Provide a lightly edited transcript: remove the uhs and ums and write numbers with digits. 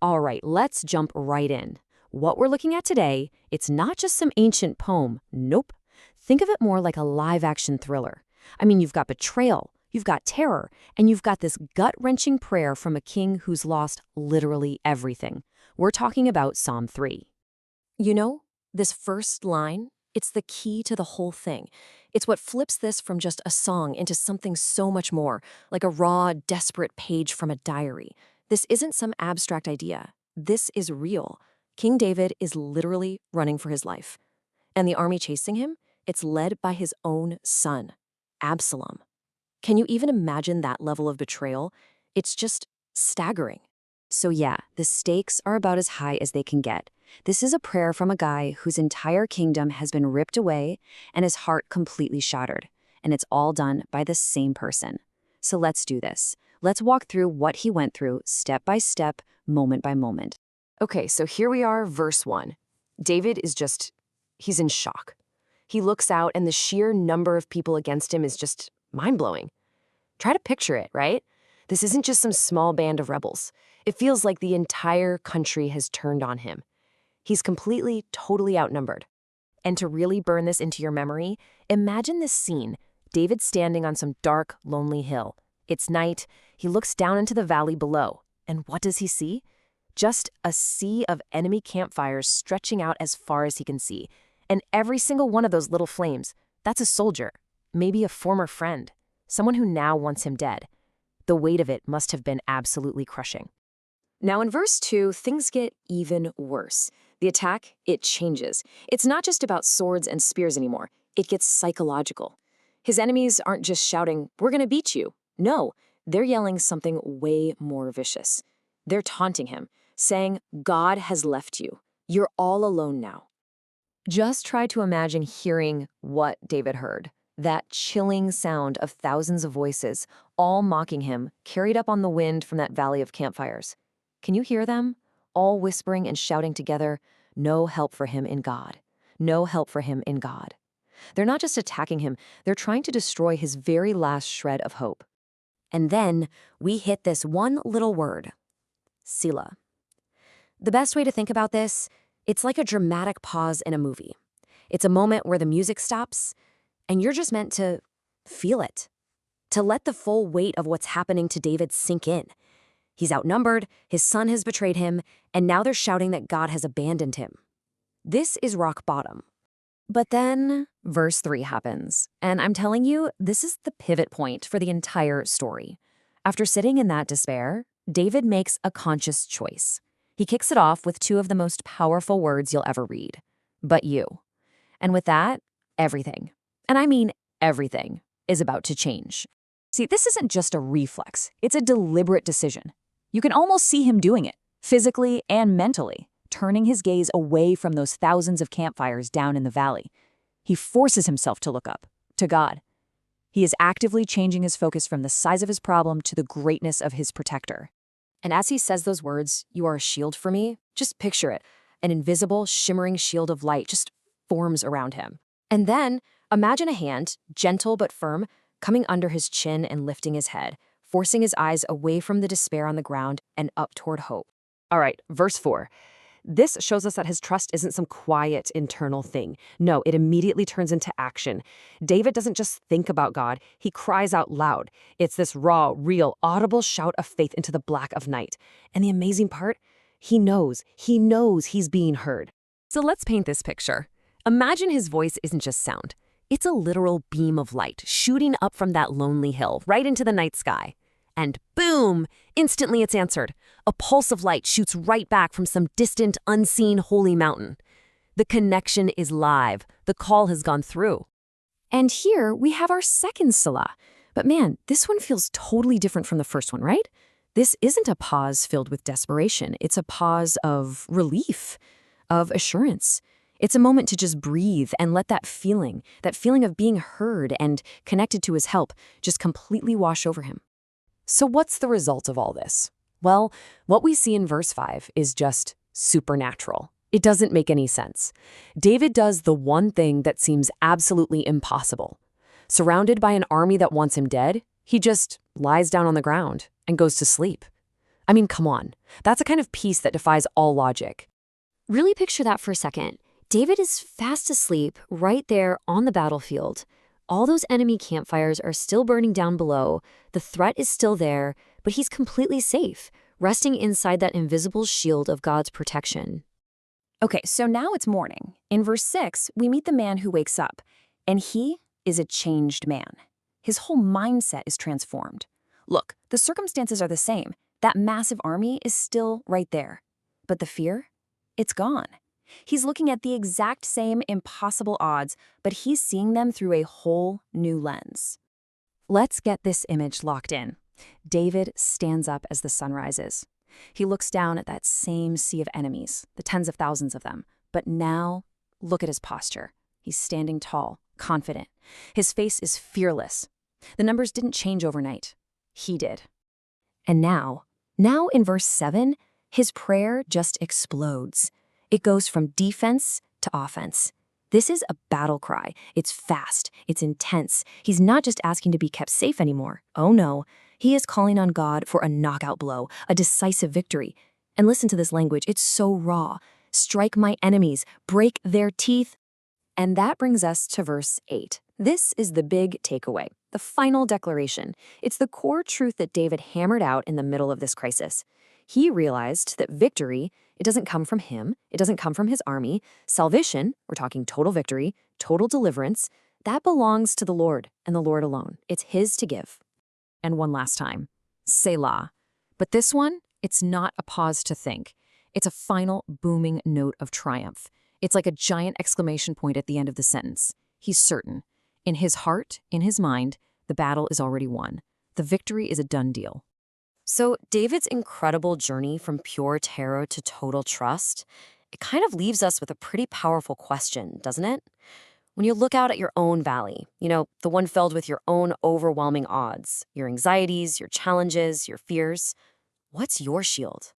All right, let's jump right in. What we're looking at today, it's not just some ancient poem. Nope. Think of it more like a live-action thriller. I mean, you've got betrayal, you've got terror, and you've got this gut-wrenching prayer from a king who's lost literally everything. We're talking about Psalm 3. You know, this first line, it's the key to the whole thing. It's what flips this from just a song into something so much more, like a raw, desperate page from a diary. This isn't some abstract idea. This is real. King David is literally running for his life. And the army chasing him, it's led by his own son, Absalom. Can you even imagine that level of betrayal? It's just staggering. So yeah, the stakes are about as high as they can get. This is a prayer from a guy whose entire kingdom has been ripped away and his heart completely shattered. And it's all done by the same person. So let's do this. Let's walk through what he went through step by step, moment by moment. Okay, so here we are, verse 1. David is he's in shock. He looks out and the sheer number of people against him is just mind-blowing. Try to picture it, right? This isn't just some small band of rebels. It feels like the entire country has turned on him. He's completely, totally outnumbered. And to really burn this into your memory, imagine this scene, David standing on some dark, lonely hill. It's night, he looks down into the valley below, and what does he see? Just a sea of enemy campfires stretching out as far as he can see. And every single one of those little flames, that's a soldier, maybe a former friend, someone who now wants him dead. The weight of it must have been absolutely crushing. Now in verse 2, things get even worse. The attack, it changes. It's not just about swords and spears anymore. It gets psychological. His enemies aren't just shouting, "We're gonna beat you." No, they're yelling something way more vicious. They're taunting him, saying, "God has left you. You're all alone now." Just try to imagine hearing what David heard. That chilling sound of thousands of voices, all mocking him, carried up on the wind from that valley of campfires. Can you hear them? All whispering and shouting together, "No help for him in God. No help for him in God." They're not just attacking him, they're trying to destroy his very last shred of hope. And then we hit this one little word, Selah. The best way to think about this, it's like a dramatic pause in a movie. It's a moment where the music stops, and you're just meant to feel it, to let the full weight of what's happening to David sink in. He's outnumbered, his son has betrayed him, and now they're shouting that God has abandoned him. This is rock bottom. But then verse 3 happens, and I'm telling you, this is the pivot point for the entire story. After sitting in that despair, David makes a conscious choice. He kicks it off with two of the most powerful words you'll ever read, "But you." And with that, everything, and I mean everything, is about to change. See, this isn't just a reflex, it's a deliberate decision. You can almost see him doing it, physically and mentally, turning his gaze away from those thousands of campfires down in the valley. He forces himself to look up, to God. He is actively changing his focus from the size of his problem to the greatness of his protector. And as he says those words, "You are a shield for me," just picture it. An invisible, shimmering shield of light just forms around him. And then, imagine a hand, gentle but firm, coming under his chin and lifting his head, forcing his eyes away from the despair on the ground and up toward hope. All right, verse 4. This shows us that his trust isn't some quiet internal thing. No, it immediately turns into action. David doesn't just think about God, he cries out loud. It's this raw, real, audible shout of faith into the black of night. And the amazing part? He knows he's being heard. So let's paint this picture. Imagine his voice isn't just sound. It's a literal beam of light shooting up from that lonely hill right into the night sky. And boom! Instantly it's answered. A pulse of light shoots right back from some distant, unseen holy mountain. The connection is live. The call has gone through. And here we have our second Selah. But man, this one feels totally different from the first one, right? This isn't a pause filled with desperation. It's a pause of relief, of assurance. It's a moment to just breathe and let that feeling of being heard and connected to his help, just completely wash over him. So what's the result of all this? Well, what we see in verse 5 is just supernatural. It doesn't make any sense. David does the one thing that seems absolutely impossible. Surrounded by an army that wants him dead, he just lies down on the ground and goes to sleep. I mean, come on. That's a kind of peace that defies all logic. Really picture that for a second. David is fast asleep right there on the battlefield. All those enemy campfires are still burning down below. The threat is still there, but he's completely safe, resting inside that invisible shield of God's protection. Okay, so now it's morning. In verse 6, we meet the man who wakes up, and he is a changed man. His whole mindset is transformed. Look, the circumstances are the same. That massive army is still right there. But the fear? It's gone. He's looking at the exact same impossible odds, but he's seeing them through a whole new lens. Let's get this image locked in. David stands up as the sun rises. He looks down at that same sea of enemies, the tens of thousands of them. But now, look at his posture. He's standing tall, confident. His face is fearless. The numbers didn't change overnight. He did. And now in verse 7, his prayer just explodes. It goes from defense to offense. This is a battle cry. It's fast. It's intense. He's not just asking to be kept safe anymore. Oh no. He is calling on God for a knockout blow, a decisive victory. And listen to this language. It's so raw. Strike my enemies. Break their teeth. And that brings us to verse 8. This is the big takeaway, the final declaration. It's the core truth that David hammered out in the middle of this crisis. He realized that victory, it doesn't come from him, it doesn't come from his army. Salvation, we're talking total victory, total deliverance, that belongs to the Lord and the Lord alone. It's his to give. And one last time, Selah. But this one, it's not a pause to think. It's a final booming note of triumph. It's like a giant exclamation point at the end of the sentence. He's certain. In his heart, in his mind, the battle is already won. The victory is a done deal. So David's incredible journey from pure terror to total trust, it kind of leaves us with a pretty powerful question, doesn't it? When you look out at your own valley, the one filled with your own overwhelming odds, your anxieties, your challenges, your fears, what's your shield?